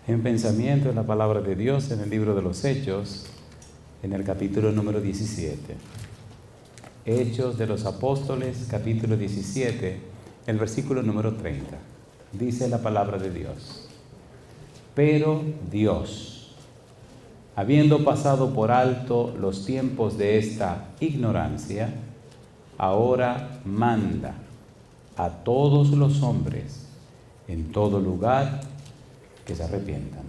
En pensamiento en la palabra de Dios en el libro de los Hechos, en el capítulo número 17. Hechos de los Apóstoles, capítulo 17, el versículo número 30. Dice la palabra de Dios: pero Dios, habiendo pasado por alto los tiempos de esta ignorancia, ahora manda a todos los hombres en todo lugar que se arrepientan.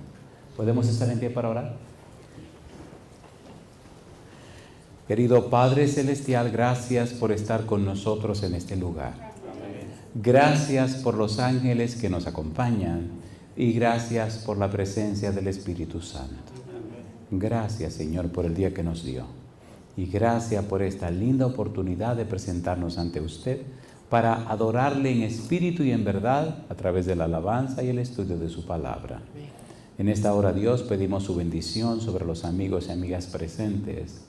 ¿Podemos estar en pie para orar? Querido Padre Celestial, gracias por estar con nosotros en este lugar. Gracias por los ángeles que nos acompañan y gracias por la presencia del Espíritu Santo. Gracias, Señor, por el día que nos dio. Y gracias por esta linda oportunidad de presentarnos ante usted para adorarle en espíritu y en verdad a través de la alabanza y el estudio de su palabra. En esta hora, Dios, pedimos su bendición sobre los amigos y amigas presentes,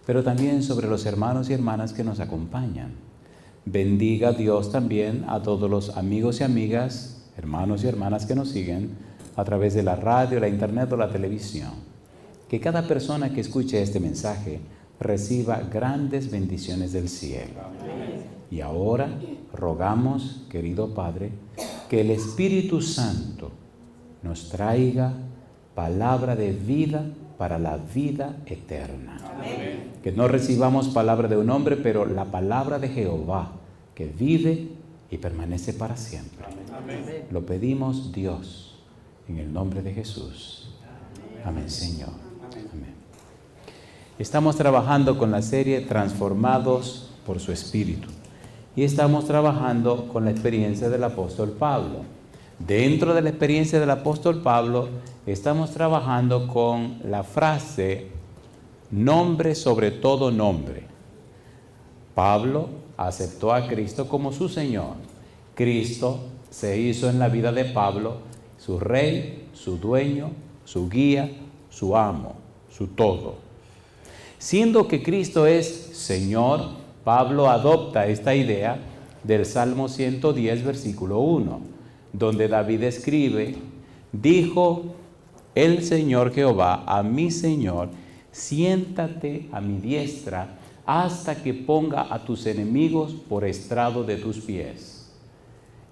pero también sobre los hermanos y hermanas que nos acompañan. Bendiga Dios también a todos los amigos y amigas, hermanos y hermanas que nos siguen a través de la radio, la internet o la televisión. Que cada persona que escuche este mensaje reciba grandes bendiciones del cielo. Y ahora rogamos, querido Padre, que el Espíritu Santo nos traiga palabra de vida para la vida eterna. Amén. Que no recibamos palabra de un hombre, pero la palabra de Jehová, que vive y permanece para siempre. Amén. Lo pedimos, Dios, en el nombre de Jesús. Amén, Señor. Amén. Estamos trabajando con la serie Transformados por su Espíritu. Y estamos trabajando con la experiencia del apóstol Pablo. Dentro de la experiencia del apóstol Pablo, estamos trabajando con la frase nombre sobre todo nombre. Pablo aceptó a Cristo como su Señor. Cristo se hizo en la vida de Pablo su rey, su dueño, su guía, su amo, su todo. Siendo que Cristo es Señor, Pablo adopta esta idea del Salmo 110, versículo 1, donde David escribe: dijo el Señor Jehová a mi Señor, siéntate a mi diestra hasta que ponga a tus enemigos por estrado de tus pies.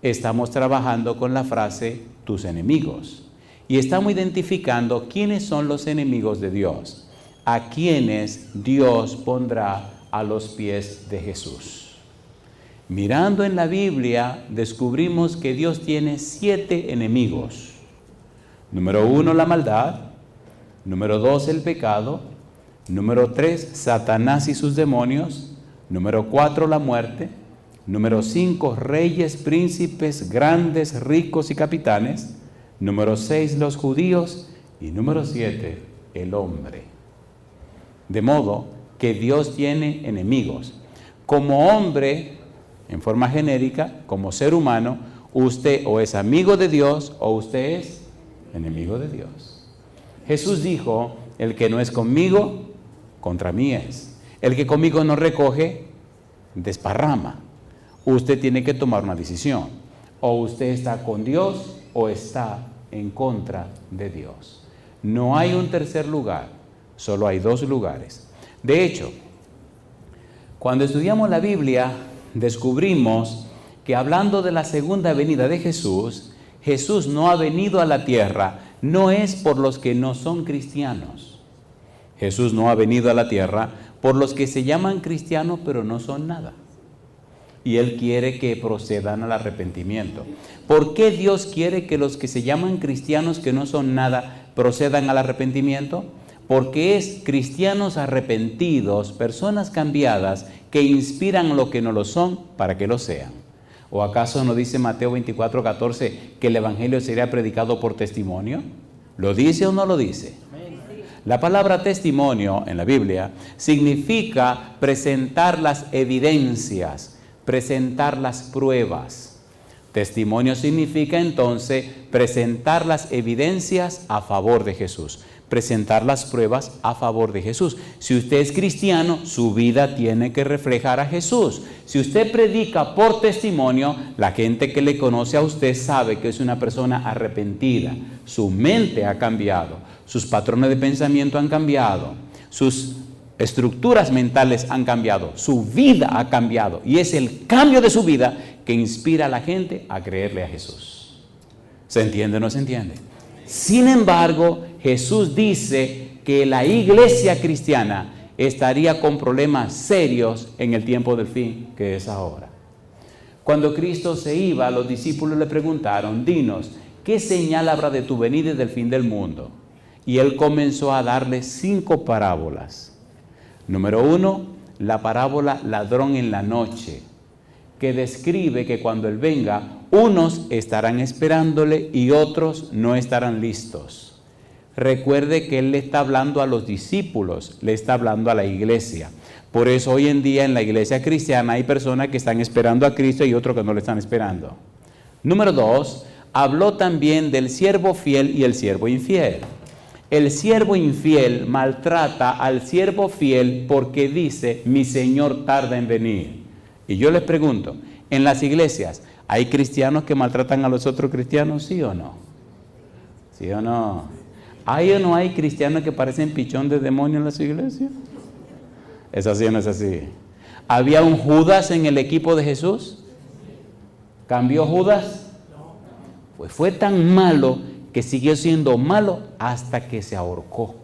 Estamos trabajando con la frase tus enemigos y estamos identificando quiénes son los enemigos de Dios, a quienes Dios pondrá a los pies de Jesús. Mirando en la Biblia, descubrimos que Dios tiene 7 enemigos. Número 1, la maldad. Número 2, el pecado. Número 3, Satanás y sus demonios. Número 4, la muerte. Número 5, reyes, príncipes, grandes, ricos y capitanes. Número 6, los judíos. Y número 7, el hombre. De modo que Dios tiene enemigos. Como hombre, en forma genérica, como ser humano, usted o es amigo de Dios o usted es enemigo de Dios. Jesús dijo: el que no es conmigo, contra mí es. El que conmigo no recoge, desparrama. Usted tiene que tomar una decisión. O usted está con Dios o está en contra de Dios. No hay un tercer lugar, solo hay 2 lugares. De hecho, cuando estudiamos la Biblia, descubrimos que hablando de la segunda venida de Jesús, Jesús no ha venido a la tierra, no es por los que no son cristianos. Jesús no ha venido a la tierra por los que se llaman cristianos pero no son nada. Y Él quiere que procedan al arrepentimiento. ¿Por qué Dios quiere que los que se llaman cristianos que no son nada procedan al arrepentimiento? Porque es cristianos arrepentidos, personas cambiadas, que inspiran lo que no lo son para que lo sean. ¿O acaso no dice Mateo 24:14 que el evangelio sería predicado por testimonio? ¿Lo dice o no lo dice? La palabra testimonio en la Biblia significa presentar las evidencias, presentar las pruebas. Testimonio significa entonces presentar las evidencias a favor de Jesús. presentar las pruebas a favor de Jesús. Si usted es cristiano, su vida tiene que reflejar a Jesús. Si usted predica por testimonio, la gente que le conoce a usted sabe que es una persona arrepentida. Su mente ha cambiado, sus patrones de pensamiento han cambiado, sus estructuras mentales han cambiado, su vida ha cambiado. Y es el cambio de su vida que inspira a la gente a creerle a Jesús. ¿Se entiende o no se entiende? Sin embargo, Jesús dice que la iglesia cristiana estaría con problemas serios en el tiempo del fin, que es ahora. Cuando Cristo se iba, los discípulos le preguntaron, dinos, ¿qué señal habrá de tu venida y del fin del mundo? Y él comenzó a darles 5 parábolas. Número 1, la parábola ladrón en la noche, que describe que cuando él venga, unos estarán esperándole y otros no estarán listos. Recuerde que él le está hablando a los discípulos, le está hablando a la iglesia. Por eso hoy en día en la iglesia cristiana hay personas que están esperando a Cristo y otros que no le están esperando. Número 2, habló también del siervo fiel y el siervo infiel. El siervo infiel maltrata al siervo fiel porque dice, mi Señor tarda en venir. Y yo les pregunto, en las iglesias, ¿hay cristianos que maltratan a los otros cristianos? ¿Sí o no? ¿Sí o no? ¿Hay o no hay cristianos que parecen pichón de demonio en las iglesias? ¿Es así o no es así? ¿Había un Judas en el equipo de Jesús? ¿Cambió Judas? Pues fue tan malo que siguió siendo malo hasta que se ahorcó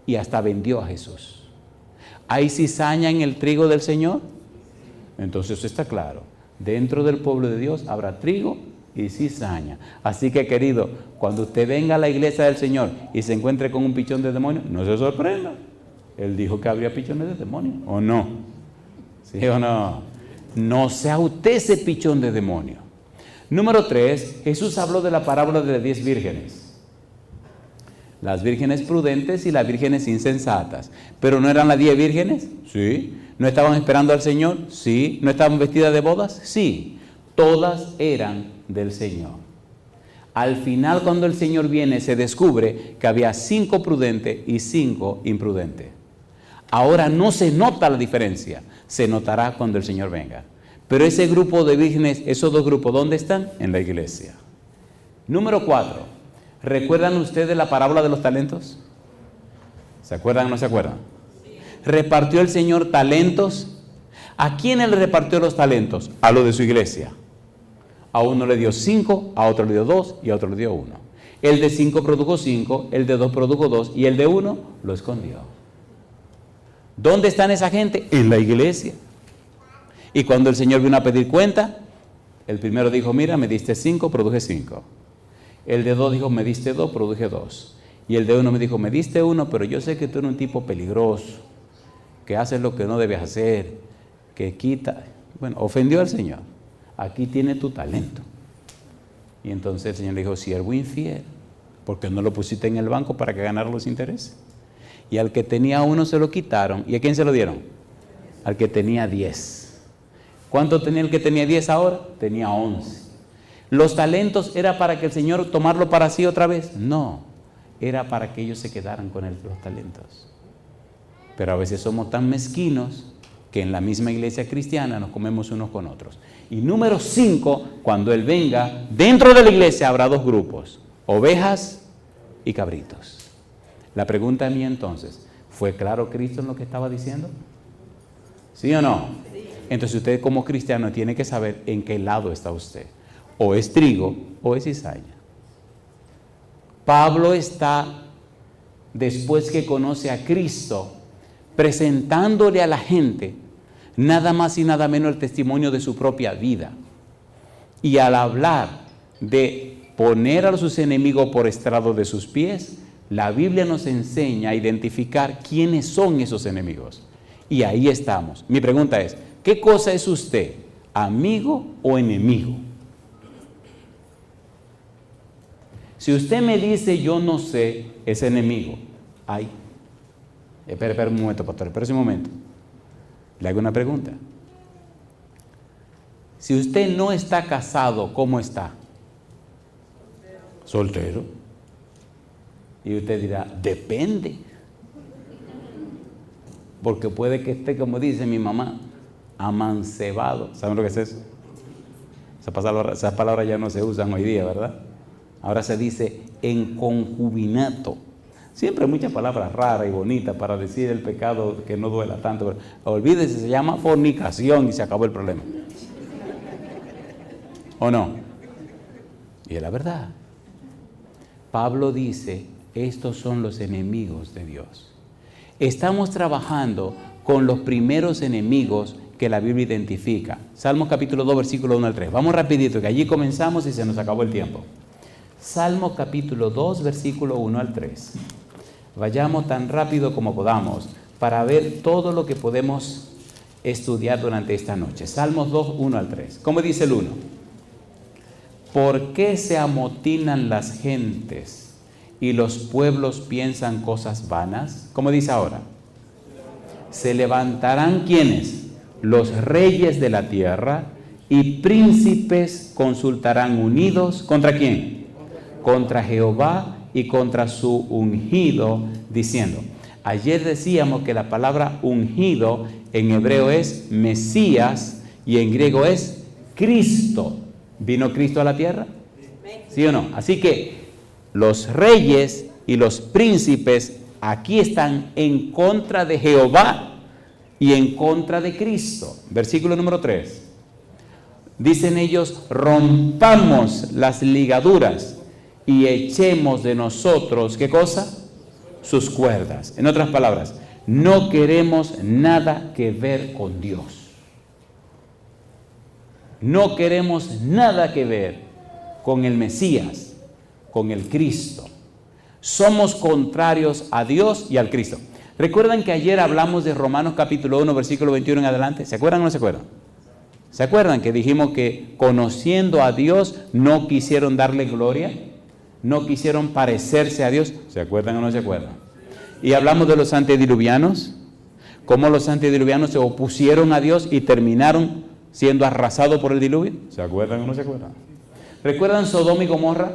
y hasta vendió a Jesús. ¿Hay cizaña en el trigo del Señor? Entonces está claro, dentro del pueblo de Dios habrá trigo y cizaña. Así que, querido, cuando usted venga a la iglesia del Señor y se encuentre con un pichón de demonio, no se sorprenda. Él dijo que habría pichones de demonio, ¿o no? ¿Sí o no? No sea usted ese pichón de demonio. Número 3, Jesús habló de la parábola de las 10 vírgenes. Las vírgenes prudentes y las vírgenes insensatas. ¿Pero no eran las 10 vírgenes? Sí. ¿No estaban esperando al Señor? Sí. ¿No estaban vestidas de bodas? Sí. Todas eran del Señor. Al final, cuando el Señor viene, se descubre que había 5 prudentes y 5 imprudentes. Ahora no se nota la diferencia, se notará cuando el Señor venga. Pero ese grupo de vírgenes, esos 2 grupos, ¿dónde están? En la iglesia. Número 4, ¿recuerdan ustedes la parábola de los talentos? ¿Se acuerdan o no se acuerdan? ¿Repartió el Señor talentos? ¿A quién él repartió los talentos? A los de su iglesia. A uno le dio 5, a otro le dio 2 y a otro le dio 1. El de 5 produjo 5, el de 2 produjo 2 y el de 1 lo escondió. ¿Dónde están esa gente? En la iglesia. Y cuando el Señor vino a pedir cuenta, el primero dijo, mira, me diste 5, produje 5. El de 2 dijo, me diste 2, produje 2. Y el de 1 me dijo, me diste 1, pero yo sé que tú eres un tipo peligroso, que haces lo que no debes hacer, que quita. Bueno, ofendió al Señor. Aquí tiene tu talento. Y entonces el Señor le dijo, siervo infiel, ¿por qué no lo pusiste en el banco para que ganara los intereses? Y al que tenía 1 se lo quitaron. ¿Y a quién se lo dieron? Al que tenía 10. ¿Cuánto tenía el que tenía 10 ahora? Tenía 11. ¿Los talentos era para que el Señor tomarlo para sí otra vez? No, era para que ellos se quedaran con los talentos. Pero a veces somos tan mezquinos que en la misma iglesia cristiana nos comemos unos con otros. Y número 5, cuando Él venga, dentro de la iglesia habrá 2 grupos, ovejas y cabritos. La pregunta mía entonces, ¿fue claro Cristo en lo que estaba diciendo? ¿Sí o no? Entonces usted como cristiano tiene que saber en qué lado está usted. O es trigo o es cizaña. Pablo está, después que conoce a Cristo, presentándole a la gente nada más y nada menos el testimonio de su propia vida. Y al hablar de poner a sus enemigos por estrado de sus pies, la Biblia nos enseña a identificar quiénes son esos enemigos. Y ahí estamos. Mi pregunta es, ¿qué cosa es usted? ¿Amigo o enemigo? Si usted me dice yo no sé, es enemigo. Ay, espera un momento, pastor, espera un momento. Le hago una pregunta. Si usted no está casado, ¿cómo está? Soltero. Y usted dirá, depende. Porque puede que esté, como dice mi mamá, amancebado. ¿Saben lo que es eso? Esas palabras ya no se usan hoy día, ¿verdad? Ahora se dice en concubinato. Siempre hay muchas palabras raras y bonitas para decir el pecado que no duela tanto. Pero olvídese, se llama fornicación y se acabó el problema. ¿O no? Y es la verdad. Pablo dice, estos son los enemigos de Dios. Estamos trabajando con los primeros enemigos que la Biblia identifica. Salmos capítulo 2, versículo 1 al 3. Vamos rapidito, que allí comenzamos y se nos acabó el tiempo. Salmos capítulo 2, versículo 1 al 3. Vayamos tan rápido como podamos para ver todo lo que podemos estudiar durante esta noche. Salmos 2, 1 al 3. ¿Cómo dice el 1? ¿Por qué se amotinan las gentes y los pueblos piensan cosas vanas? ¿Cómo dice ahora? Se levantarán ¿quiénes? Los reyes de la tierra y príncipes consultarán unidos. ¿Contra quién? Contra Jehová y contra su ungido, diciendo. Ayer decíamos que la palabra ungido en hebreo es Mesías y en griego es Cristo. ¿Vino Cristo a la tierra? ¿Sí o no? Así que los reyes y los príncipes aquí están en contra de Jehová y en contra de Cristo. Versículo número 3. Dicen ellos, rompamos las ligaduras y echemos de nosotros, ¿qué cosa? Sus cuerdas. En otras palabras, no queremos nada que ver con Dios. No queremos nada que ver con el Mesías, con el Cristo. Somos contrarios a Dios y al Cristo. ¿Recuerdan que ayer hablamos de Romanos capítulo 1, versículo 21 en adelante? ¿Se acuerdan o no se acuerdan? ¿Se acuerdan que dijimos que conociendo a Dios no quisieron darle gloria? No quisieron parecerse a Dios. ¿Se acuerdan o no se acuerdan? Y hablamos de los antediluvianos, cómo los antediluvianos se opusieron a Dios y terminaron siendo arrasados por el diluvio. ¿Se acuerdan o no se acuerdan? ¿Recuerdan Sodoma y Gomorra?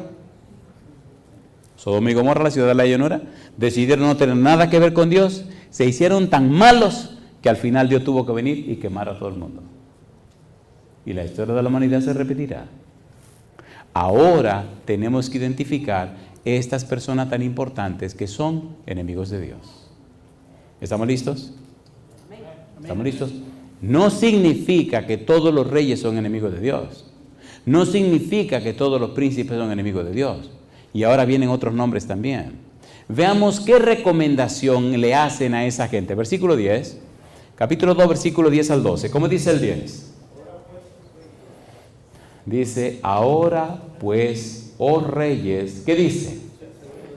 Sodoma y Gomorra, la ciudad de la llanura, decidieron no tener nada que ver con Dios, se hicieron tan malos que al final Dios tuvo que venir y quemar a todo el mundo. Y la historia de la humanidad se repetirá. Ahora tenemos que identificar estas personas tan importantes que son enemigos de Dios. ¿Estamos listos? ¿Estamos listos? No significa que todos los reyes son enemigos de Dios. No significa que todos los príncipes son enemigos de Dios. Y ahora vienen otros nombres también. Veamos qué recomendación le hacen a esa gente. Versículo 10, capítulo 2, versículo 10 al 12. ¿Cómo dice el 10? Dice, ahora pues, oh reyes, ¿qué dice?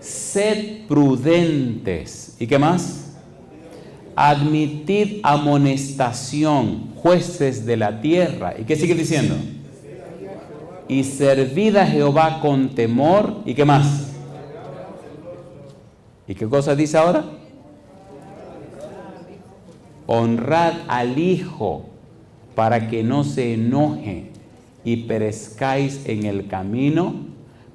Sed prudentes. ¿Y qué más? Admitid amonestación, jueces de la tierra. ¿Y qué sigue diciendo? Y servid a Jehová con temor. ¿Y qué más? ¿Y qué cosa dice ahora? Honrad al Hijo para que no se enoje y perezcáis en el camino,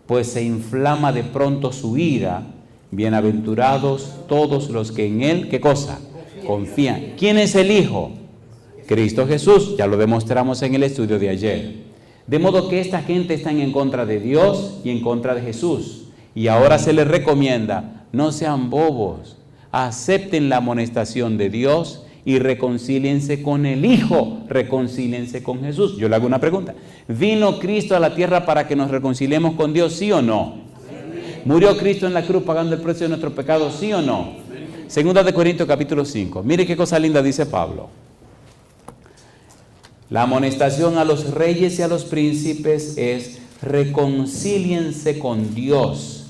pues se inflama de pronto su ira. Bienaventurados todos los que en Él, ¿qué cosa? Confían. ¿Quién es el Hijo? Cristo Jesús. Ya lo demostramos en el estudio de ayer. De modo que esta gente está en contra de Dios y en contra de Jesús. Y ahora se les recomienda, no sean bobos, acepten la amonestación de Dios y reconcíliense con el Hijo, reconcíliense con Jesús. Yo le hago una pregunta. ¿Vino Cristo a la tierra para que nos reconciliemos con Dios, sí o no? ¿Murió Cristo en la cruz pagando el precio de nuestro pecado, sí o no? Segunda de Corintios capítulo 5. Mire qué cosa linda dice Pablo. La amonestación a los reyes y a los príncipes es reconcíliense con Dios,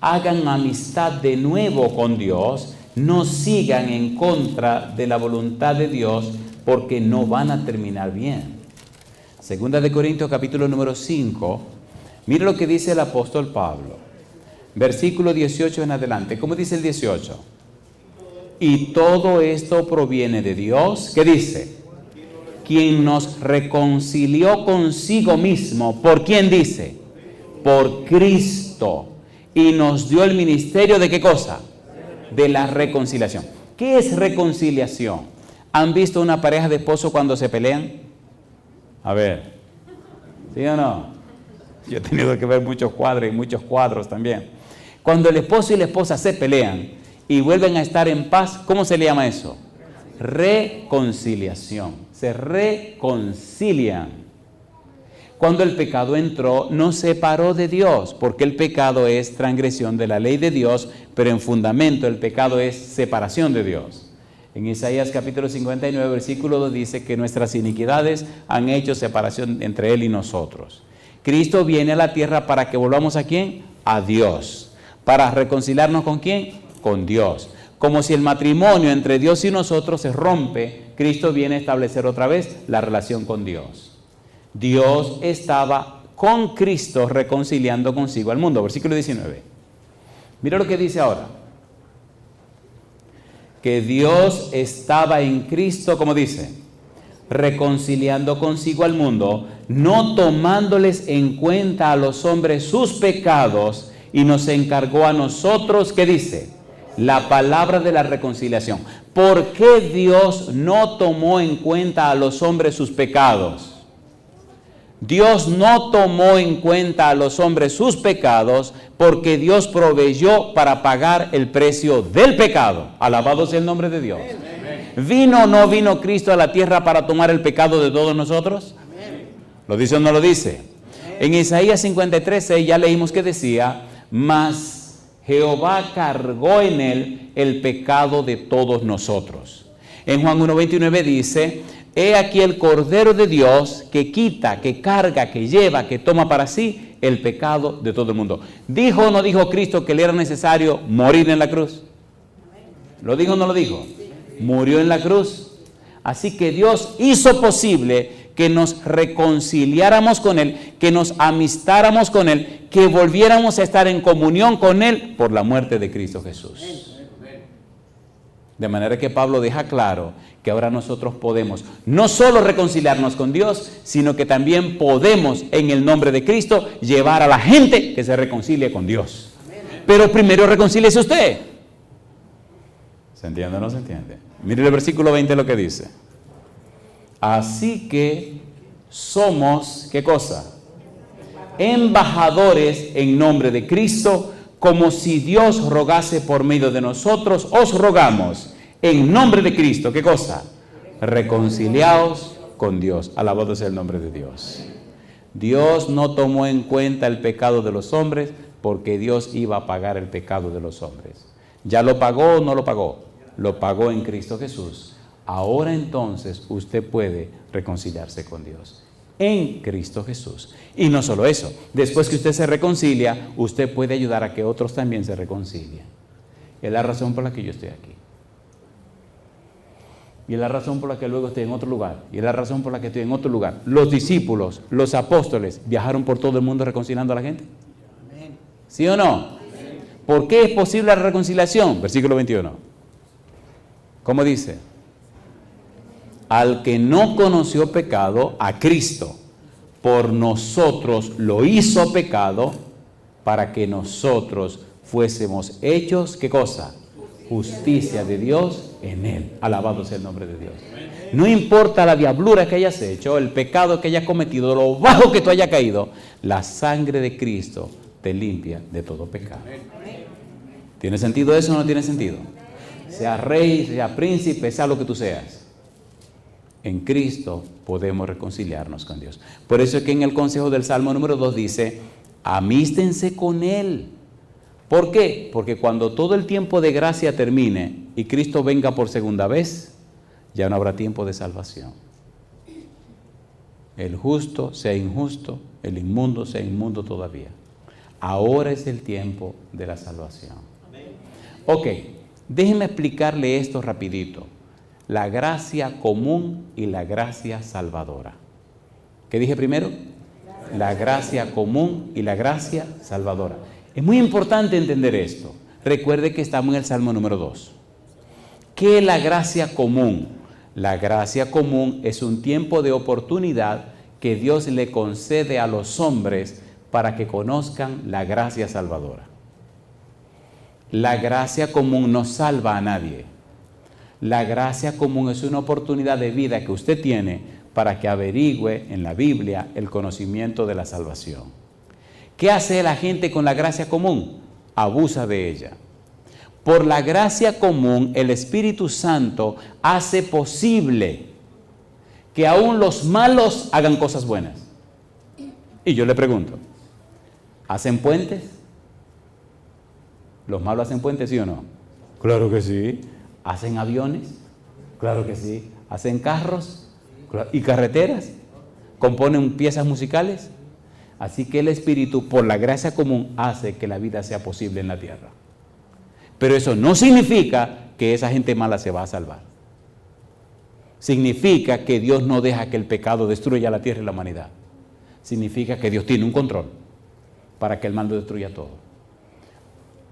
hagan amistad de nuevo con Dios, no sigan en contra de la voluntad de Dios porque no van a terminar bien. Segunda de Corintios capítulo número 5, mire lo que dice el apóstol Pablo, versículo 18 en adelante. ¿Cómo dice el 18? Y todo esto proviene de Dios, ¿qué dice? Quien nos reconcilió consigo mismo. ¿Por quién dice? Por Cristo. y nos dio el ministerio de ¿qué cosa? De la reconciliación. ¿Qué es reconciliación? ¿Han visto una pareja de esposos cuando se pelean? A ver, ¿sí o no? Yo he tenido que ver muchos cuadros y muchos cuadros también. Cuando el esposo y la esposa se pelean y vuelven a estar en paz, ¿cómo se le llama eso? Reconciliación. Se reconcilian. Cuando el pecado entró, nos separó de Dios, porque el pecado es transgresión de la ley de Dios, pero en fundamento el pecado es separación de Dios. En Isaías capítulo 59, versículo 2 dice que nuestras iniquidades han hecho separación entre Él y nosotros. Cristo viene a la tierra para que volvamos ¿a quién? A Dios. ¿Para reconciliarnos con quién? Con Dios. Como si el matrimonio entre Dios y nosotros se rompe, Cristo viene a establecer otra vez la relación con Dios. Dios estaba con Cristo reconciliando consigo al mundo. Versículo 19. Mira lo que dice ahora. Que Dios estaba en Cristo, como dice, reconciliando consigo al mundo, no tomándoles en cuenta a los hombres sus pecados, y nos encargó a nosotros, ¿qué dice? La palabra de la reconciliación. ¿Por qué Dios no tomó en cuenta a los hombres sus pecados? Dios no tomó en cuenta a los hombres sus pecados porque Dios proveyó para pagar el precio del pecado. Alabado sea el nombre de Dios. ¿Vino o no vino Cristo a la tierra para tomar el pecado de todos nosotros? ¿Lo dice o no lo dice? En Isaías 53:6 ya leímos que decía, mas Jehová cargó en él el pecado de todos nosotros. En Juan 1:29 dice, he aquí el Cordero de Dios que quita, que carga, que lleva, que toma para sí el pecado de todo el mundo. ¿Dijo o no dijo Cristo que le era necesario morir en la cruz? ¿Lo dijo o no lo dijo? Murió en la cruz. Así que Dios hizo posible que nos reconciliáramos con Él, que nos amistáramos con Él, que volviéramos a estar en comunión con Él por la muerte de Cristo Jesús. De manera que Pablo deja claro que ahora nosotros podemos no solo reconciliarnos con Dios, sino que también podemos en el nombre de Cristo llevar a la gente que se reconcilie con Dios. Pero primero reconcíliese usted. ¿Se entiende o no se entiende? Mire el versículo 20 lo que dice. Así que somos, ¿qué cosa? Embajadores en nombre de Cristo, como si Dios rogase por medio de nosotros, os rogamos en nombre de Cristo, ¿qué cosa? Reconciliaos con Dios. Alabado sea el nombre de Dios. Dios no tomó en cuenta el pecado de los hombres porque Dios iba a pagar el pecado de los hombres. ¿Ya lo pagó o no lo pagó? Lo pagó en Cristo Jesús. Ahora entonces usted puede reconciliarse con Dios en Cristo Jesús. Y no solo eso, después que usted se reconcilia, usted puede ayudar a que otros también se reconcilien. Es la razón por la que yo estoy aquí. Y es la razón por la que luego estoy en otro lugar. Y es la razón por la que estoy en otro lugar. Los discípulos, los apóstoles, viajaron por todo el mundo reconciliando a la gente. ¿Sí o no? ¿Por qué es posible la reconciliación? Versículo 21. ¿Cómo dice? Al que no conoció pecado, a Cristo, por nosotros lo hizo pecado, para que nosotros fuésemos hechos, ¿qué cosa? Justicia de Dios en Él. Alabado sea el nombre de Dios. No importa la diablura que hayas hecho, el pecado que hayas cometido, lo bajo que tú hayas caído, la sangre de Cristo te limpia de todo pecado. ¿Tiene sentido eso o no tiene sentido? Sea rey, sea príncipe, sea lo que tú seas. En Cristo podemos reconciliarnos con Dios. Por eso es que en el consejo del Salmo número 2 dice, amístense con Él. ¿Por qué? Porque cuando todo el tiempo de gracia termine y Cristo venga por segunda vez, ya no habrá tiempo de salvación. El justo sea injusto, el inmundo sea inmundo todavía. Ahora es el tiempo de la salvación. Ok, déjenme explicarle esto rapidito. La gracia común y la gracia salvadora. ¿Qué dije primero? La gracia común y la gracia salvadora. Es muy importante entender esto. Recuerde que estamos en el Salmo número 2. ¿Qué es la gracia común? La gracia común es un tiempo de oportunidad que Dios le concede a los hombres para que conozcan la gracia salvadora. La gracia común no salva a nadie. La gracia común es una oportunidad de vida que usted tiene para que averigüe en la Biblia el conocimiento de la salvación. ¿Qué hace la gente con la gracia común? Abusa de ella. Por la gracia común, el Espíritu Santo hace posible que aún los malos hagan cosas buenas. Y yo le pregunto, ¿hacen puentes? ¿Los malos hacen puentes, sí o no? Claro que sí. ¿Hacen aviones? Claro que sí. ¿Hacen carros? ¿Y carreteras? ¿Componen piezas musicales? Así que el Espíritu, por la gracia común, hace que la vida sea posible en la tierra. Pero eso no significa que esa gente mala se va a salvar. Significa que Dios no deja que el pecado destruya la tierra y la humanidad. Significa que Dios tiene un control para que el mal no destruya todo.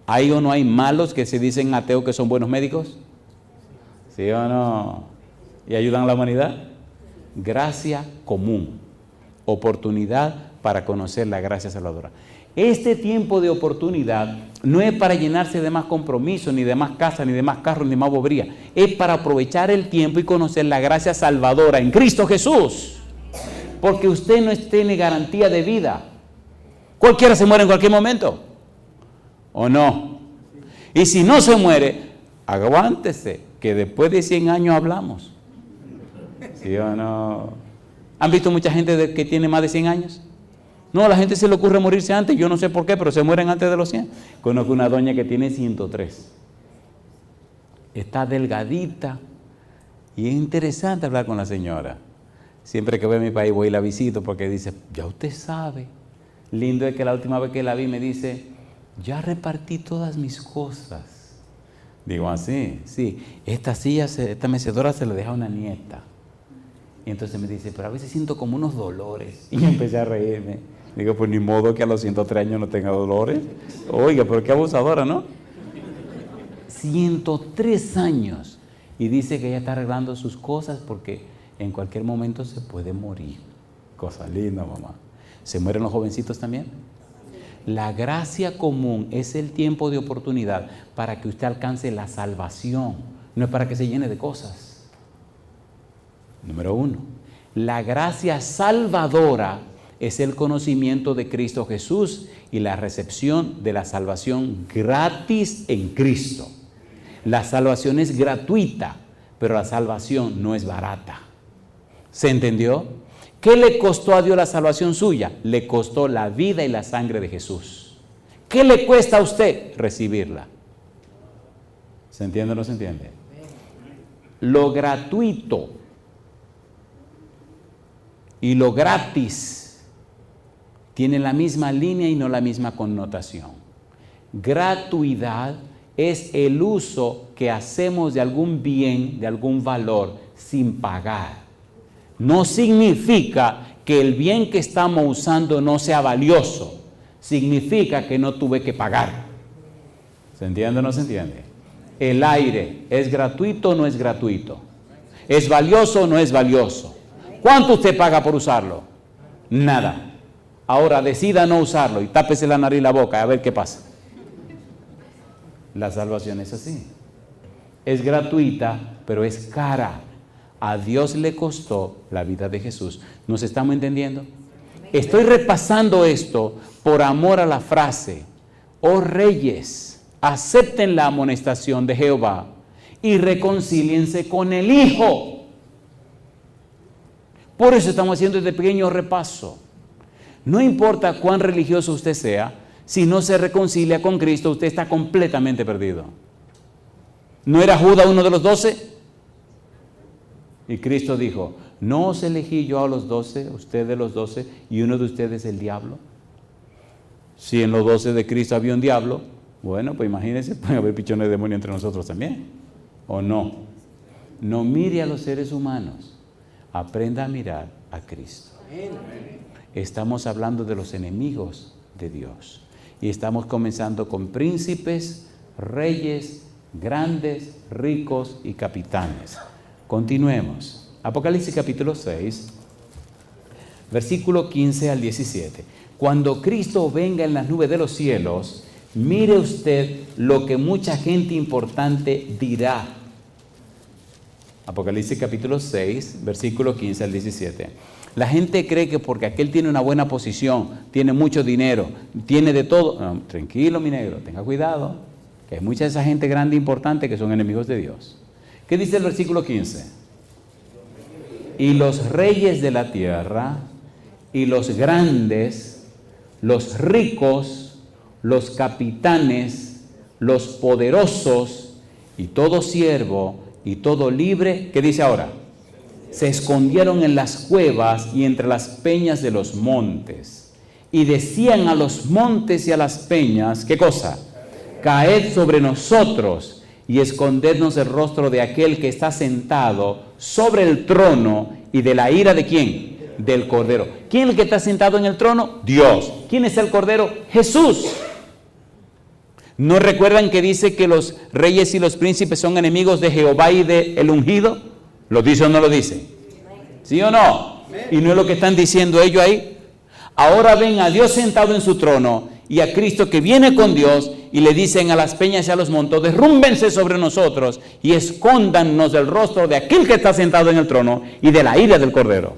¿Hay o no hay malos que se dicen ateos que son buenos médicos? ¿Sí o no? ¿Y ayudan a la humanidad? Gracia común. Oportunidad para conocer la gracia salvadora. Este tiempo de oportunidad no es para llenarse de más compromisos, ni de más casas, ni de más carros, ni de más bobería. Es para aprovechar el tiempo y conocer la gracia salvadora en Cristo Jesús. Porque usted no tiene garantía de vida. Cualquiera se muere en cualquier momento. ¿O no? Y si no se muere, aguántese, que después de 100 años hablamos. ¿Sí o no? ¿Han visto mucha gente que tiene más de 100 años? No, a la gente se le ocurre morirse antes, yo no sé por qué, pero se mueren antes de los 100. Conozco una doña que tiene 103. Está delgadita y es interesante hablar con la señora. Siempre que voy a mi país voy y la visito porque dice, ya usted sabe. Lindo es que la última vez que la vi me dice, ya repartí todas mis cosas. Digo, así, sí, esta silla, esta mecedora se la deja a una nieta. Y entonces me dice, pero a veces siento como unos dolores. Y empecé a reírme. Digo, pues ni modo que a los 103 años no tenga dolores. Oiga, pero qué abusadora, ¿no? 103 años. Y dice que ella está arreglando sus cosas porque en cualquier momento se puede morir. Cosa linda, mamá. ¿Se mueren los jovencitos también? La gracia común es el tiempo de oportunidad para que usted alcance la salvación. No es para que se llene de cosas. Número 1. La gracia salvadora es el conocimiento de Cristo Jesús y la recepción de la salvación gratis en Cristo. La salvación es gratuita, pero la salvación no es barata. ¿Se entendió? ¿Qué le costó a Dios la salvación suya? Le costó la vida y la sangre de Jesús. ¿Qué le cuesta a usted recibirla? ¿Se entiende o no se entiende? Lo gratuito y lo gratis tienen la misma línea y no la misma connotación. Gratuidad es el uso que hacemos de algún bien, de algún valor, sin pagar. No significa que el bien que estamos usando no sea valioso. Significa que no tuve que pagar. ¿Se entiende o no se entiende? El aire, ¿es gratuito o no es gratuito? ¿Es valioso o no es valioso? ¿Cuánto usted paga por usarlo? Nada. Ahora decida no usarlo y tápese la nariz y la boca a ver qué pasa. La salvación es así. Es gratuita, pero es cara. A Dios le costó la vida de Jesús. ¿Nos estamos entendiendo? Estoy repasando esto por amor a la frase, oh reyes, acepten la amonestación de Jehová y reconcíliense con el Hijo. Por eso estamos haciendo este pequeño repaso. No importa cuán religioso usted sea, si no se reconcilia con Cristo, usted está completamente perdido. ¿No era Judas uno de los 12? Y Cristo dijo, ¿no os elegí yo a los 12, usted de los 12, y uno de ustedes el diablo? Si en los 12 de Cristo había un diablo, bueno, pues imagínense, puede haber pichones de demonio entre nosotros también. ¿O no? No mire a los seres humanos, aprenda a mirar a Cristo. Estamos hablando de los enemigos de Dios. Y estamos comenzando con príncipes, reyes, grandes, ricos y capitanes. Continuemos. Apocalipsis capítulo 6, versículo 15 al 17. Cuando Cristo venga en las nubes de los cielos, Mire usted lo que mucha gente importante dirá. Apocalipsis capítulo 6, versículo 15 al 17. La gente cree que porque aquel tiene una buena posición, tiene mucho dinero, tiene de todo. No, tranquilo, mi negro, tenga cuidado, que hay mucha de esa gente grande e importante que son enemigos de Dios. ¿Qué dice el versículo 15? Y los reyes de la tierra, y los grandes, los ricos, los capitanes, los poderosos, y todo siervo, y todo libre, ¿qué dice ahora? Se escondieron en las cuevas y entre las peñas de los montes. Y decían a los montes y a las peñas, ¿qué cosa? Caed sobre nosotros y escondednos el rostro de aquel que está sentado sobre el trono y de la ira de ¿quién? Del Cordero. ¿Quién es el que está sentado en el trono? Dios. ¿Quién es el Cordero? Jesús. ¿No recuerdan que dice que los reyes y los príncipes son enemigos de Jehová y de el ungido? ¿Lo dice o no lo dice? ¿Sí o no? ¿Y no es lo que están diciendo ellos ahí? Ahora ven a Dios sentado en su trono y a Cristo que viene con Dios y le dicen a las peñas y a los montes, derrúmbense sobre nosotros y escóndanos del rostro de aquel que está sentado en el trono y de la ira del Cordero.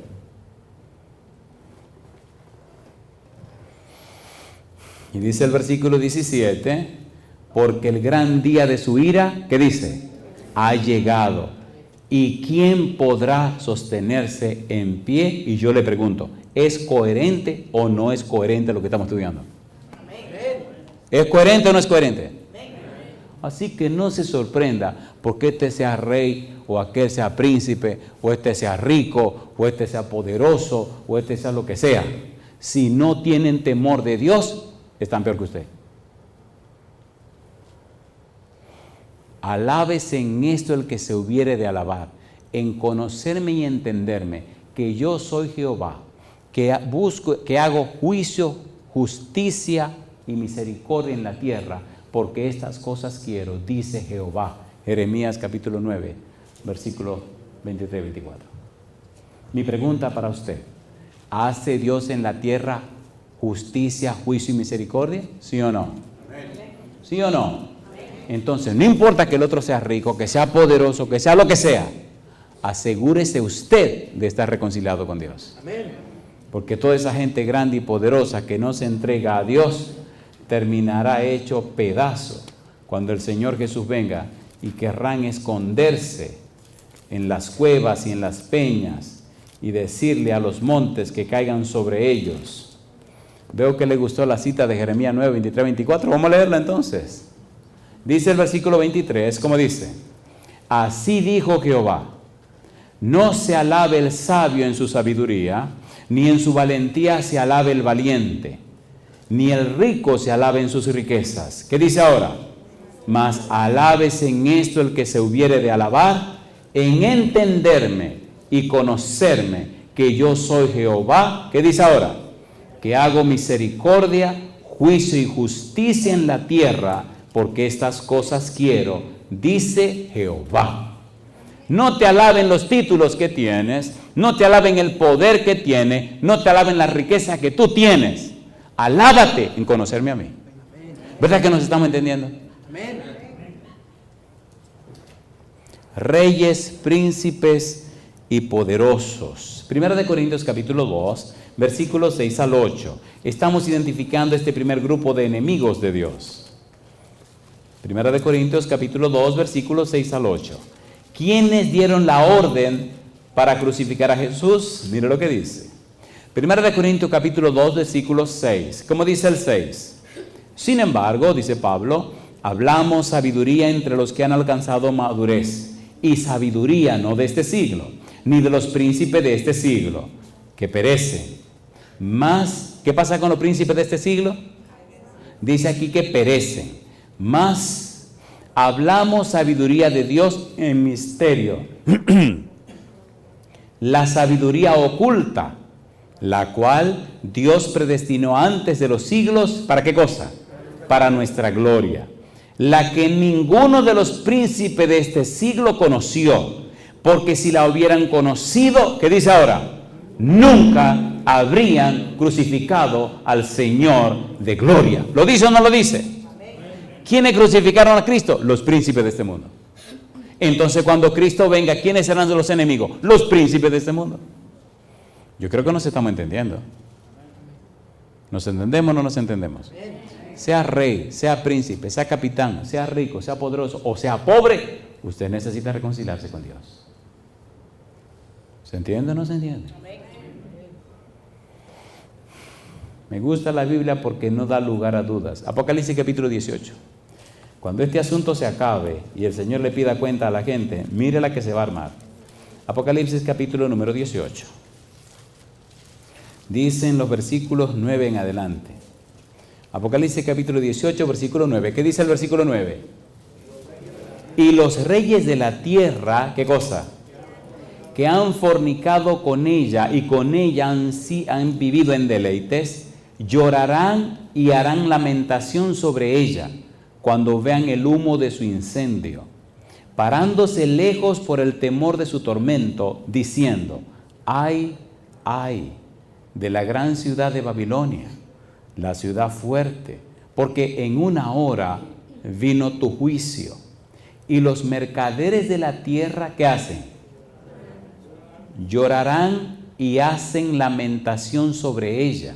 Y dice el versículo 17, porque el gran día de su ira, ¿qué dice? Ha llegado. ¿Y quién podrá sostenerse en pie? Y yo le pregunto, ¿es coherente o no es coherente lo que estamos estudiando? ¿Es coherente o no es coherente? Así que no se sorprenda porque este sea rey o aquel sea príncipe o este sea rico o este sea poderoso o este sea lo que sea. Si no tienen temor de Dios, están peor que usted. Alábese en esto el que se hubiere de alabar, en conocerme y entenderme, que yo soy Jehová, que hago juicio, justicia y misericordia en la tierra, porque estas cosas quiero, dice Jehová. Jeremías capítulo 9, versículo 23-24. Mi pregunta para usted, ¿hace Dios en la tierra justicia, juicio y misericordia? ¿Sí o no? ¿Sí o no? Entonces, no importa que el otro sea rico, que sea poderoso, que sea lo que sea, asegúrese usted de estar reconciliado con Dios. Porque toda esa gente grande y poderosa que no se entrega a Dios, terminará hecho pedazo cuando el Señor Jesús venga y querrán esconderse en las cuevas y en las peñas y decirle a los montes que caigan sobre ellos. Veo que le gustó la cita de Jeremías 9, 23-24. Vamos a leerla entonces. Dice el versículo 23, ¿cómo dice? Así dijo Jehová, no se alabe el sabio en su sabiduría, ni en su valentía se alabe el valiente, ni el rico se alabe en sus riquezas. ¿Qué dice ahora? Mas alábese en esto el que se hubiere de alabar, en entenderme y conocerme que yo soy Jehová. ¿Qué dice ahora? Que hago misericordia, juicio y justicia en la tierra, porque estas cosas quiero, dice Jehová. No te alaben los títulos que tienes, no te alaben el poder que tienes, no te alaben la riqueza que tú tienes. Alábate en conocerme a mí. ¿Verdad que nos estamos entendiendo? Reyes, príncipes y poderosos. Primera de Corintios capítulo 2, versículos 6 al 8. Estamos identificando este primer grupo de enemigos de Dios. Primera de Corintios capítulo 2, versículos 6 al 8. ¿Quiénes dieron la orden para crucificar a Jesús? Mire lo que dice. Primera de Corintios capítulo 2, versículo 6. ¿Cómo dice el 6? Sin embargo, dice Pablo, hablamos sabiduría entre los que han alcanzado madurez, y sabiduría no de este siglo, ni de los príncipes de este siglo, que perecen. Más, ¿qué pasa con los príncipes de este siglo? Dice aquí que perecen. Más hablamos sabiduría de Dios en misterio, la sabiduría oculta, la cual Dios predestinó antes de los siglos, ¿para qué cosa? Para nuestra gloria, la que ninguno de los príncipes de este siglo conoció, porque si la hubieran conocido, ¿qué dice ahora? Nunca habrían crucificado al Señor de gloria. ¿Lo dice o no lo dice? ¿Quiénes crucificaron a Cristo? Los príncipes de este mundo. Entonces cuando Cristo venga, ¿quiénes serán los enemigos? Los príncipes de este mundo. Yo creo que nos estamos entendiendo. ¿Nos entendemos o no nos entendemos? Sea rey, sea príncipe, sea capitán, sea rico, sea poderoso o sea pobre, usted necesita reconciliarse con Dios. ¿Se entiende o no se entiende? Me gusta la Biblia porque no da lugar a dudas. Apocalipsis capítulo 18. Cuando este asunto se acabe y el Señor le pida cuenta a la gente, mire la que se va a armar. Apocalipsis capítulo número 18. Dicen los versículos 9 en adelante. Apocalipsis capítulo 18, versículo 9. ¿Qué dice el versículo 9? Y los reyes de la tierra, ¿qué cosa? Que han fornicado con ella y con ella han vivido en deleites, llorarán y harán lamentación sobre ella cuando vean el humo de su incendio, parándose lejos por el temor de su tormento, diciendo, ay, ay, de la gran ciudad de Babilonia, la ciudad fuerte, porque en una hora vino tu juicio. Y los mercaderes de la tierra, ¿qué hacen? Llorarán y hacen lamentación sobre ella,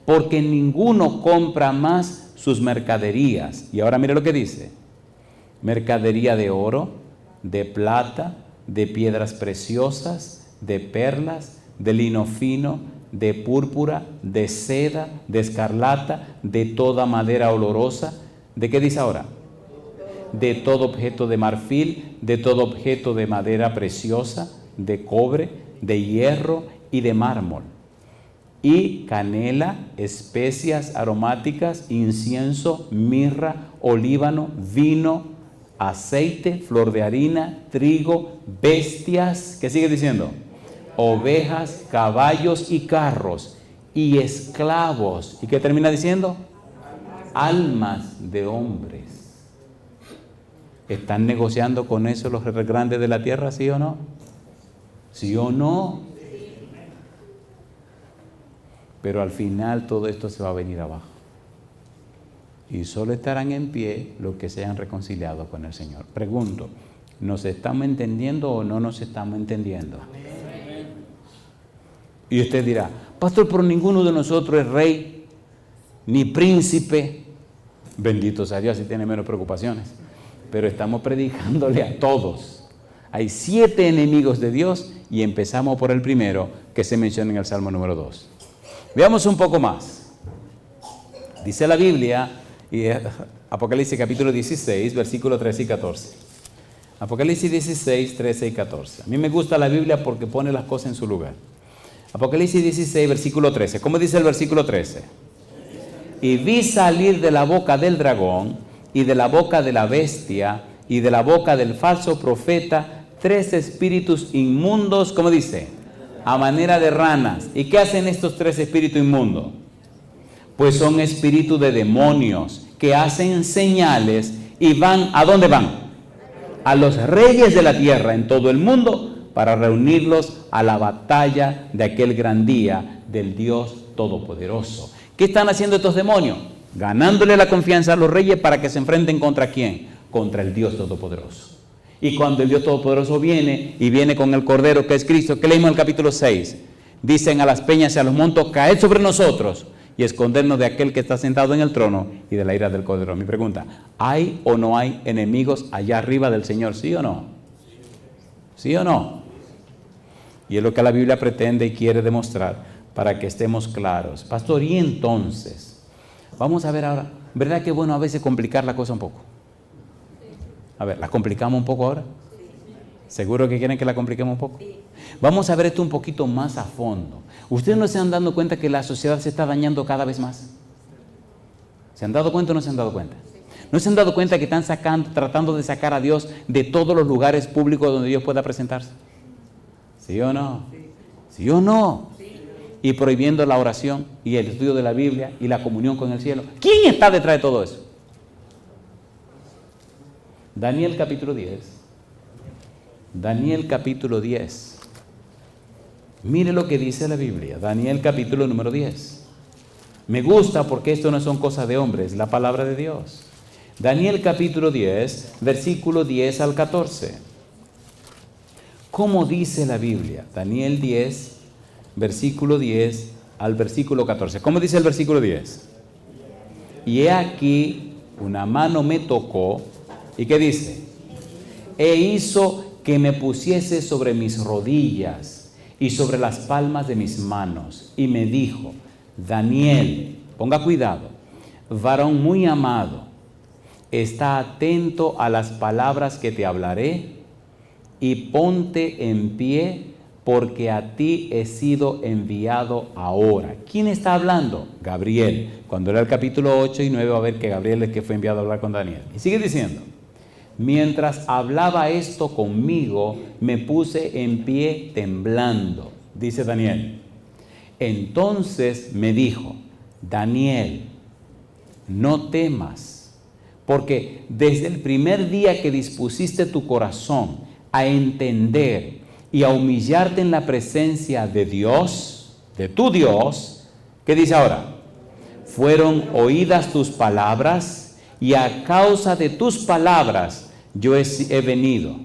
porque ninguno compra más sus mercaderías. Y ahora mire lo que dice: mercadería de oro, de plata, de piedras preciosas, de perlas, de lino fino, de púrpura, de seda, de escarlata, de toda madera olorosa. ¿De qué dice ahora? De todo objeto de marfil, de todo objeto de madera preciosa, de cobre, de hierro y de mármol. Y canela, especias aromáticas, incienso, mirra, olíbano, vino, aceite, flor de harina, trigo, bestias, ¿qué sigue diciendo? Ovejas, caballos y carros, y esclavos. ¿Y qué termina diciendo? Almas de hombres. ¿Están negociando con eso los grandes de la tierra, sí o no? ¿Sí o no? Pero al final todo esto se va a venir abajo. Y solo estarán en pie los que se hayan reconciliado con el Señor. Pregunto, ¿nos estamos entendiendo o no nos estamos entendiendo? Y usted dirá, pastor, pero ninguno de nosotros es rey, ni príncipe. Bendito sea Dios, si tiene menos preocupaciones. Pero estamos predicándole a todos. Hay 7 enemigos de Dios y empezamos por el primero que se menciona en el Salmo número 2. Veamos un poco más. Dice la Biblia, Apocalipsis capítulo 16, versículos 13 y 14. Apocalipsis 16, 13 y 14. A mí me gusta la Biblia porque pone las cosas en su lugar. Apocalipsis 16, versículo 13. ¿Cómo dice el versículo 13? Y vi salir de la boca del dragón y de la boca de la bestia y de la boca del falso profeta 3 espíritus inmundos, ¿cómo dice? A manera de ranas. ¿Y qué hacen estos 3 espíritus inmundos? Pues son espíritus de demonios que hacen señales y van, ¿a dónde van? A los reyes de la tierra en todo el mundo para reunirlos a la batalla de aquel gran día del Dios Todopoderoso. ¿Qué están haciendo estos demonios? Ganándole la confianza a los reyes para que se enfrenten ¿contra quién? Contra el Dios Todopoderoso. Y cuando el Dios Todopoderoso viene, y viene con el Cordero que es Cristo, ¿qué leímos en el capítulo 6? Dicen a las peñas y a los montes, caed sobre nosotros y escondernos de aquel que está sentado en el trono y de la ira del Cordero. Mi pregunta, ¿hay o no hay enemigos allá arriba del Señor? ¿Sí o no? ¿Sí o no? Y es lo que la Biblia pretende y quiere demostrar para que estemos claros. Pastor, ¿y entonces? Vamos a ver ahora, ¿verdad que es bueno a veces complicar la cosa un poco? A ver, ¿la complicamos un poco ahora? ¿Seguro que quieren que la compliquemos un poco? Vamos a ver esto un poquito más a fondo. ¿Ustedes no se han dado cuenta que la sociedad se está dañando cada vez más? ¿Se han dado cuenta o no se han dado cuenta? ¿No se han dado cuenta que están tratando de sacar a Dios de todos los lugares públicos donde Dios pueda presentarse? ¿Sí o no? ¿Sí o no? Y prohibiendo la oración y el estudio de la Biblia y la comunión con el cielo. ¿Quién está detrás de todo eso? Daniel capítulo 10. Daniel capítulo 10. Mire lo que dice la Biblia. Daniel capítulo número 10. Me gusta porque esto no son cosas de hombres, la palabra de Dios. Daniel capítulo 10, versículo 10 al 14. ¿Cómo dice la Biblia? Daniel 10, versículo 10 al versículo 14. ¿Cómo dice el versículo 10? Y he aquí, una mano me tocó, ¿y qué dice? E hizo que me pusiese sobre mis rodillas y sobre las palmas de mis manos, y me dijo: Daniel, ponga cuidado, varón muy amado, está atento a las palabras que te hablaré y ponte en pie, porque a ti he sido enviado ahora. ¿Quién está hablando? Gabriel. Cuando era el capítulo 8 y 9 va a ver que Gabriel es el que fue enviado a hablar con Daniel. Y sigue diciendo: mientras hablaba esto conmigo, me puse en pie temblando, dice Daniel. Entonces me dijo: Daniel, no temas, porque desde el primer día que dispusiste tu corazón a entender y a humillarte en la presencia de Dios, de tu Dios, ¿qué dice ahora? Fueron oídas tus palabras, y a causa de tus palabras yo he venido.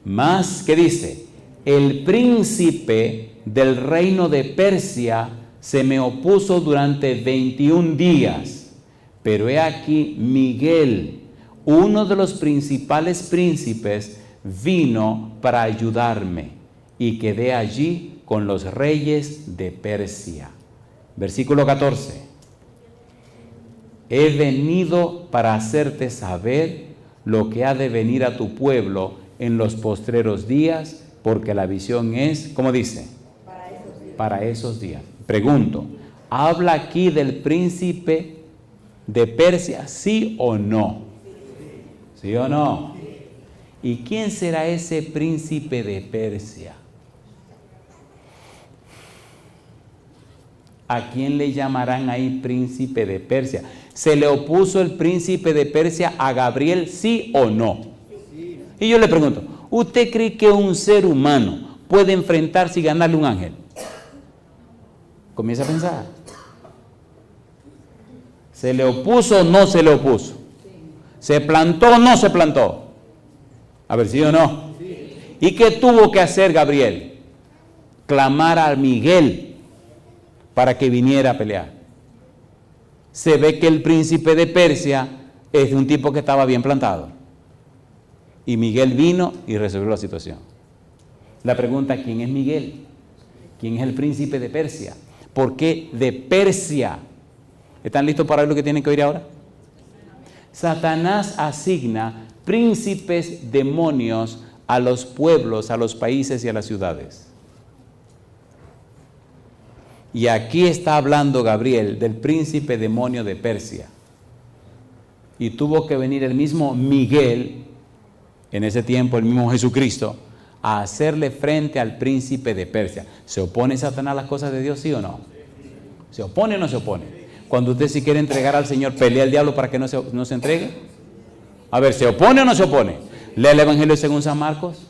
Mas, ¿qué dice? El príncipe del reino de Persia se me opuso durante 21 días. Pero he aquí Miguel, uno de los principales príncipes, vino para ayudarme, y quedé allí con los reyes de Persia. Versículo 14. He venido para hacerte saber lo que ha de venir a tu pueblo en los postreros días, porque la visión es, ¿cómo dice? Para esos días. Pregunto, ¿habla aquí del príncipe de Persia, sí o no? ¿Sí o no? ¿Y quién será ese príncipe de Persia? ¿A quién le llamarán ahí príncipe de Persia? ¿Se le opuso el príncipe de Persia a Gabriel, sí o no? Y yo le pregunto, ¿usted cree que un ser humano puede enfrentarse y ganarle un ángel? Comienza a pensar. ¿Se le opuso o no se le opuso? ¿Se plantó o no se plantó? A ver, ¿sí o no? ¿Y qué tuvo que hacer Gabriel? Clamar a Miguel para que viniera a pelear. Se ve que el príncipe de Persia es un tipo que estaba bien plantado. Y Miguel vino y resolvió la situación. La pregunta, ¿quién es Miguel? ¿Quién es el príncipe de Persia? ¿Por qué de Persia? ¿Están listos para ver lo que tienen que oír ahora? Satanás asigna príncipes demonios a los pueblos, a los países y a las ciudades. Y aquí está hablando Gabriel del príncipe demonio de Persia. Y tuvo que venir el mismo Miguel, en ese tiempo el mismo Jesucristo, a hacerle frente al príncipe de Persia. ¿Se opone Satanás a las cosas de Dios, sí o no? ¿Se opone o no se opone? Cuando usted si quiere entregar al Señor, ¿pelea el diablo para que no se entregue? A ver, ¿se opone o no se opone? Lea el Evangelio según San Marcos.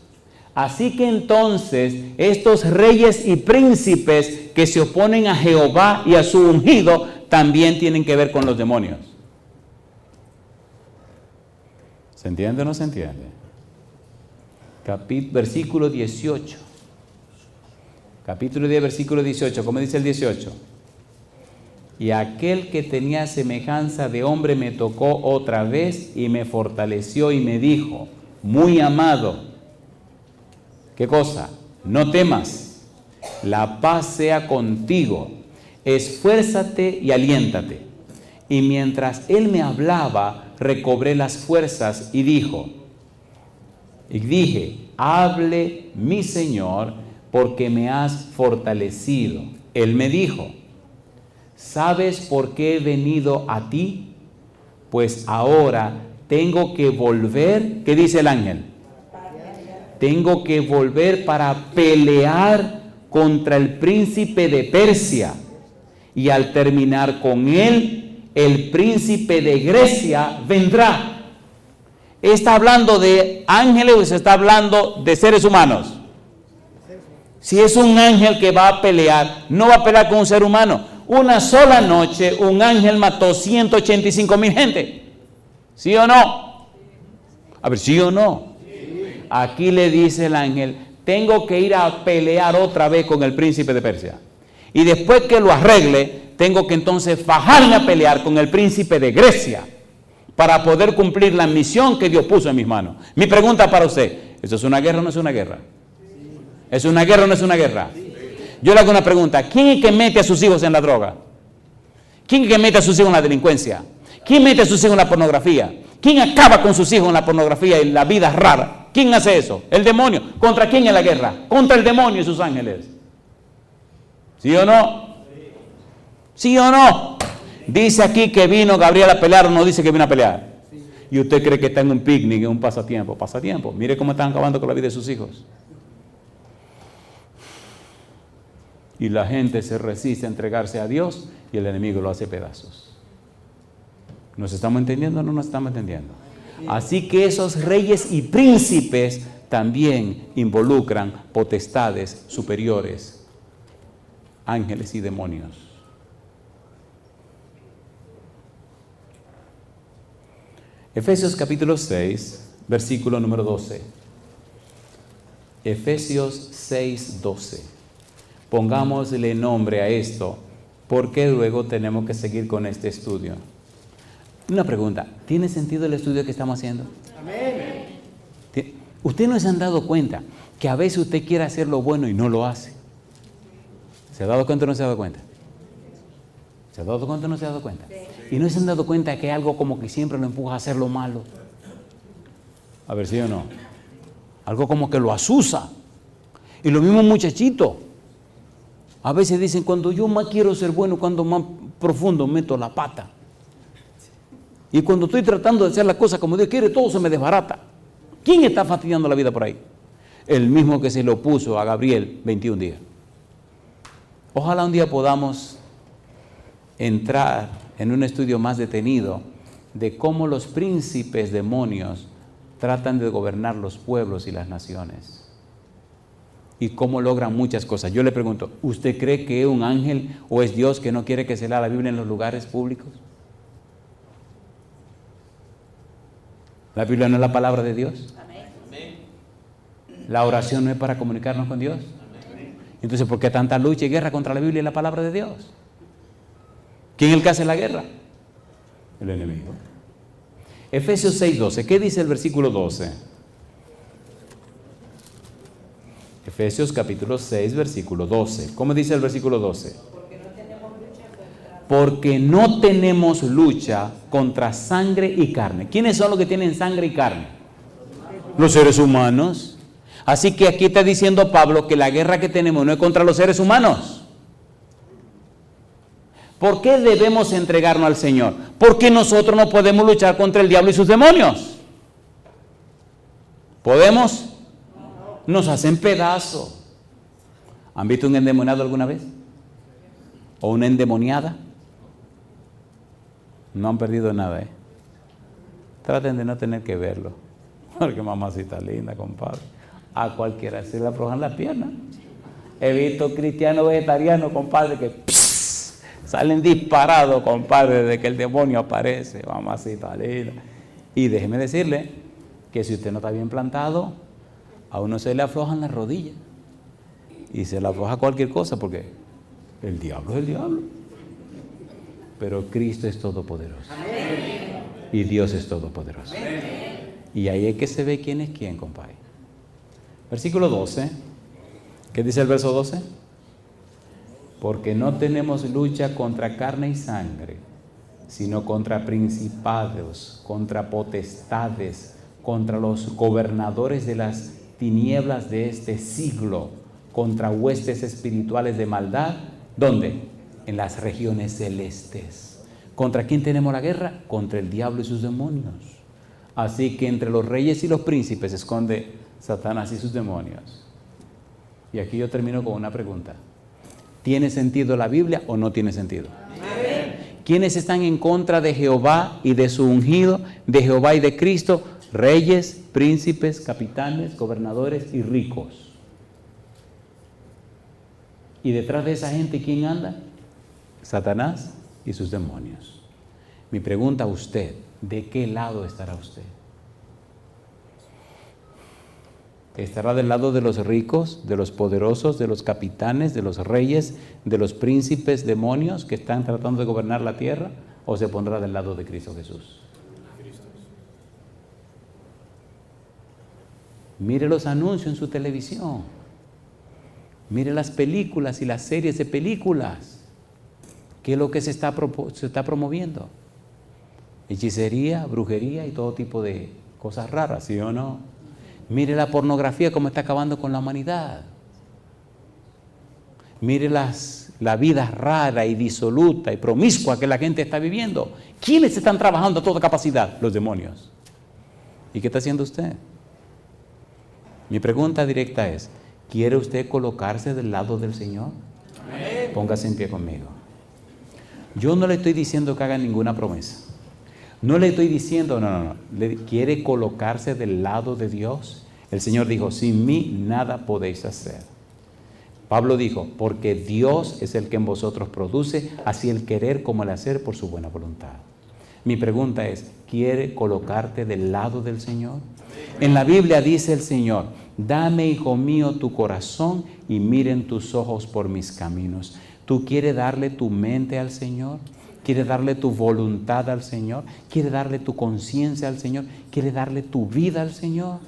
Así que entonces, estos reyes y príncipes que se oponen a Jehová y a su ungido, también tienen que ver con los demonios. ¿Se entiende o no se entiende? Versículo 18. Capítulo 10, versículo 18. ¿Cómo dice el 18? Y aquel que tenía semejanza de hombre me tocó otra vez y me fortaleció y me dijo: muy amado, ¿qué cosa? No temas, la paz sea contigo, esfuérzate y aliéntate. Y mientras él me hablaba, recobré las fuerzas y dije, hable mi Señor, porque me has fortalecido. Él me dijo, ¿sabes por qué he venido a ti? Pues ahora tengo que volver, ¿qué dice el ángel? Tengo que volver para pelear contra el príncipe de Persia. Y al terminar con él, el príncipe de Grecia vendrá. ¿Está hablando de ángeles o se está hablando de seres humanos? Si es un ángel que va a pelear, no va a pelear con un ser humano. Una sola noche un ángel mató 185,000 gente. ¿Sí o no? A ver, ¿sí o no? Aquí le dice el ángel, tengo que ir a pelear otra vez con el príncipe de Persia. Y después que lo arregle, tengo que entonces fajarme a pelear con el príncipe de Grecia para poder cumplir la misión que Dios puso en mis manos. Mi pregunta para usted, ¿eso es una guerra o no es una guerra? ¿Es una guerra o no es una guerra? Yo le hago una pregunta, ¿quién es que mete a sus hijos en la droga? ¿Quién es que mete a sus hijos en la delincuencia? ¿Quién mete a sus hijos en la pornografía? ¿Quién acaba con sus hijos en la pornografía y la vida rara? ¿Quién hace eso? El demonio. ¿Contra quién es la guerra? Contra el demonio y sus ángeles. ¿Sí o no? ¿Sí o no? Dice aquí que vino Gabriel a pelear o no dice que vino a pelear. Y usted cree que está en un picnic, en un pasatiempo. Pasatiempo. Mire cómo están acabando con la vida de sus hijos. Y la gente se resiste a entregarse a Dios y el enemigo lo hace pedazos. ¿Nos estamos entendiendo o no nos estamos entendiendo? Así que esos reyes y príncipes también involucran potestades superiores, ángeles y demonios. Efesios capítulo 6, versículo número 12. Efesios 6, 12. Pongámosle nombre a esto, porque luego tenemos que seguir con este estudio. Una pregunta, ¿tiene sentido el estudio que estamos haciendo? Amén. ¿Usted no se han dado cuenta que a veces usted quiere hacer lo bueno y no lo hace? ¿Se ha dado cuenta o no se ha dado cuenta? ¿Se ha dado cuenta o no se ha dado cuenta? Sí. Y no se han dado cuenta que hay algo como que siempre lo empuja a hacer lo malo. A ver, ¿sí o no? Algo como que lo asusa. Y lo mismo muchachito. A veces dicen, cuando yo más quiero ser bueno, cuando más profundo meto la pata. Y cuando estoy tratando de hacer las cosas como Dios quiere, todo se me desbarata. ¿Quién está fastidiando la vida por ahí? El mismo que se lo puso a Gabriel 21 días. Ojalá un día podamos entrar en un estudio más detenido de cómo los príncipes demonios tratan de gobernar los pueblos y las naciones. Y cómo logran muchas cosas. Yo le pregunto, ¿usted cree que es un ángel o es Dios que no quiere que se lea la Biblia en los lugares públicos? ¿La Biblia no es la palabra de Dios? Amén. ¿La oración no es para comunicarnos con Dios? Amén. Entonces, ¿por qué tanta lucha y guerra contra la Biblia y la palabra de Dios? ¿Quién es el que hace la guerra? El enemigo. Efesios 6:12. ¿Qué dice el versículo 12? Efesios capítulo 6, versículo 12. ¿Cómo dice el versículo 12? Porque no tenemos lucha contra sangre y carne. ¿Quiénes son los que tienen sangre y carne? Los seres humanos. Así que aquí está diciendo Pablo que la guerra que tenemos no es contra los seres humanos. ¿Por qué debemos entregarnos al Señor? Porque nosotros no podemos luchar contra el diablo y sus demonios. ¿Podemos? Nos hacen pedazos. ¿Han visto un endemoniado alguna vez? ¿O una endemoniada? No han perdido nada, Traten de no tener que verlo. Porque mamacita linda, compadre. A cualquiera se le aflojan las piernas. He visto cristianos vegetarianos, compadre, que salen disparados, compadre, desde que el demonio aparece. Mamacita linda. Y déjeme decirle que si usted no está bien plantado, a uno se le aflojan las rodillas. Y se le afloja cualquier cosa porque el diablo es el diablo. Pero Cristo es todopoderoso. Amén. Y Dios es todopoderoso. Amén. Y ahí es que se ve quién es quién, compadre. Versículo 12. ¿Qué dice el verso 12? Porque no tenemos lucha contra carne y sangre, sino contra principados, contra potestades, contra los gobernadores de las tinieblas de este siglo, contra huestes espirituales de maldad. ¿Dónde? En las regiones celestes. ¿Contra quién tenemos la guerra? Contra el diablo y sus demonios. Así que entre los reyes y los príncipes se esconde Satanás y sus demonios. Y aquí yo termino con una pregunta. ¿Tiene sentido la Biblia o no tiene sentido? Amén. ¿Quiénes están en contra de Jehová y de su ungido, de Jehová y de Cristo? Reyes, príncipes, capitanes, gobernadores y ricos. Y detrás de esa gente, ¿quién anda? Satanás y sus demonios. Mi pregunta a usted, ¿de qué lado estará usted? ¿Estará del lado de los ricos, de los poderosos, de los capitanes, de los reyes, de los príncipes demonios que están tratando de gobernar la tierra? ¿O se pondrá del lado de Cristo Jesús? Mire los anuncios en su televisión. Mire las películas y las series de películas. ¿Qué es lo que se está promoviendo? Hechicería, brujería y todo tipo de cosas raras, ¿sí o no? Mire la pornografía cómo está acabando con la humanidad. Mire la vida rara y disoluta y promiscua que la gente está viviendo. ¿Quiénes están trabajando a toda capacidad? Los demonios. ¿Y qué está haciendo usted? Mi pregunta directa es, ¿quiere usted colocarse del lado del Señor? Amén. Póngase en pie conmigo. Yo no le estoy diciendo que haga ninguna promesa. No le estoy diciendo, no. ¿Quiere colocarse del lado de Dios? El Señor dijo, sin mí nada podéis hacer. Pablo dijo, porque Dios es el que en vosotros produce, así el querer como el hacer por su buena voluntad. Mi pregunta es, ¿quiere colocarte del lado del Señor? En la Biblia dice el Señor, dame, hijo mío, tu corazón y miren tus ojos por mis caminos. ¿Tú quieres darle tu mente al Señor? ¿Quieres darle tu voluntad al Señor? ¿Quieres darle tu conciencia al Señor? ¿Quieres darle tu vida al Señor?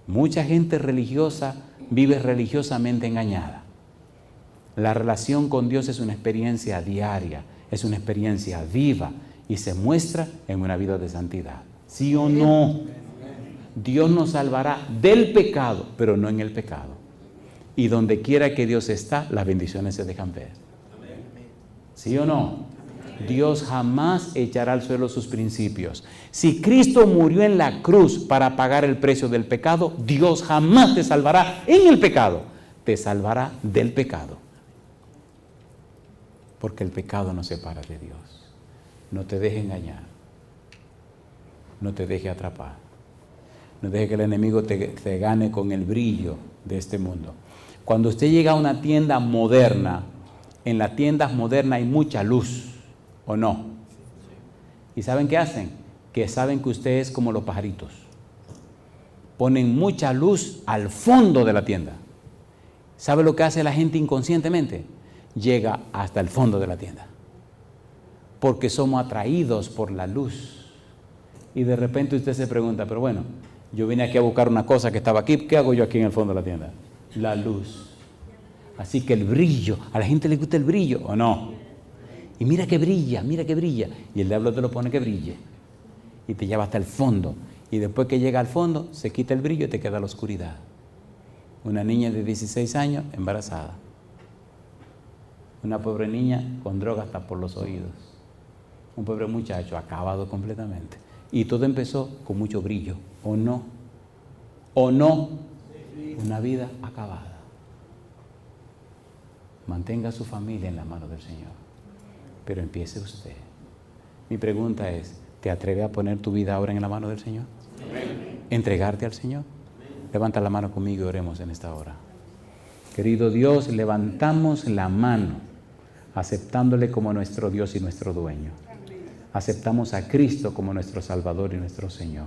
Mucha gente religiosa vive religiosamente engañada. La relación con Dios es una experiencia diaria, es una experiencia viva y se muestra en una vida de santidad. ¿Sí o no? Dios nos salvará del pecado, pero no en el pecado. Y donde quiera que Dios está, las bendiciones se dejan ver. ¿Sí o no? Dios jamás echará al suelo sus principios. Si Cristo murió en la cruz para pagar el precio del pecado, Dios jamás te salvará en el pecado. Te salvará del pecado. Porque el pecado nos separa de Dios. No te deje engañar. No te deje atrapar. No deje que el enemigo te gane con el brillo de este mundo. Cuando usted llega a una tienda moderna, en las tiendas modernas hay mucha luz, ¿o no? ¿Y saben qué hacen? Que saben que usted es como los pajaritos. Ponen mucha luz al fondo de la tienda. ¿Sabe lo que hace la gente inconscientemente? Llega hasta el fondo de la tienda. Porque somos atraídos por la luz. Y de repente usted se pregunta, pero bueno, yo vine aquí a buscar una cosa que estaba aquí, ¿qué hago yo aquí en el fondo de la tienda? La luz. Así que el brillo, a la gente le gusta el brillo, ¿o no? Y mira que brilla. Y el diablo te lo pone que brille. Y te lleva hasta el fondo. Y después que llega al fondo, se quita el brillo y te queda la oscuridad. Una niña de 16 años embarazada. Una pobre niña con drogas hasta por los oídos. Un pobre muchacho acabado completamente. Y todo empezó con mucho brillo, ¿o no? ¿O no? Una vida acabada. Mantenga a su familia en la mano del Señor. Pero empiece usted. Mi pregunta es, ¿te atreves a poner tu vida ahora en la mano del Señor? Amén. ¿Entregarte al Señor? Amén. Levanta la mano conmigo y oremos en esta hora. Querido Dios, levantamos la mano, aceptándole como nuestro Dios y nuestro dueño. Aceptamos a Cristo como nuestro Salvador y nuestro Señor.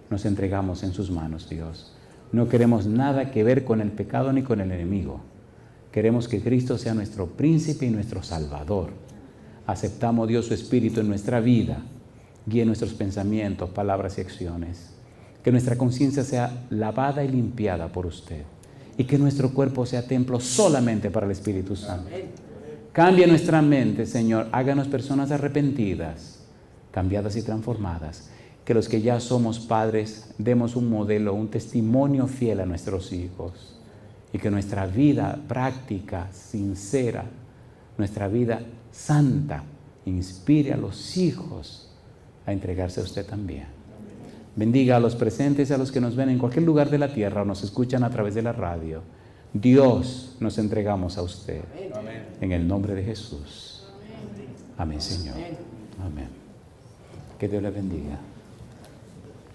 Nos entregamos en sus manos, Dios. No queremos nada que ver con el pecado ni con el enemigo. Queremos que Cristo sea nuestro príncipe y nuestro Salvador. Aceptamos, Dios, su Espíritu en nuestra vida. Guíe nuestros pensamientos, palabras y acciones. Que nuestra conciencia sea lavada y limpiada por usted. Y que nuestro cuerpo sea templo solamente para el Espíritu Santo. Cambie nuestra mente, Señor. Háganos personas arrepentidas, cambiadas y transformadas. Que los que ya somos padres demos un modelo, un testimonio fiel a nuestros hijos. Y que nuestra vida práctica, sincera, nuestra vida santa, inspire a los hijos a entregarse a usted también. Bendiga a los presentes y a los que nos ven en cualquier lugar de la tierra o nos escuchan a través de la radio. Dios, nos entregamos a usted. Amén. En el nombre de Jesús. Amén, Señor. Amén. Que Dios le bendiga.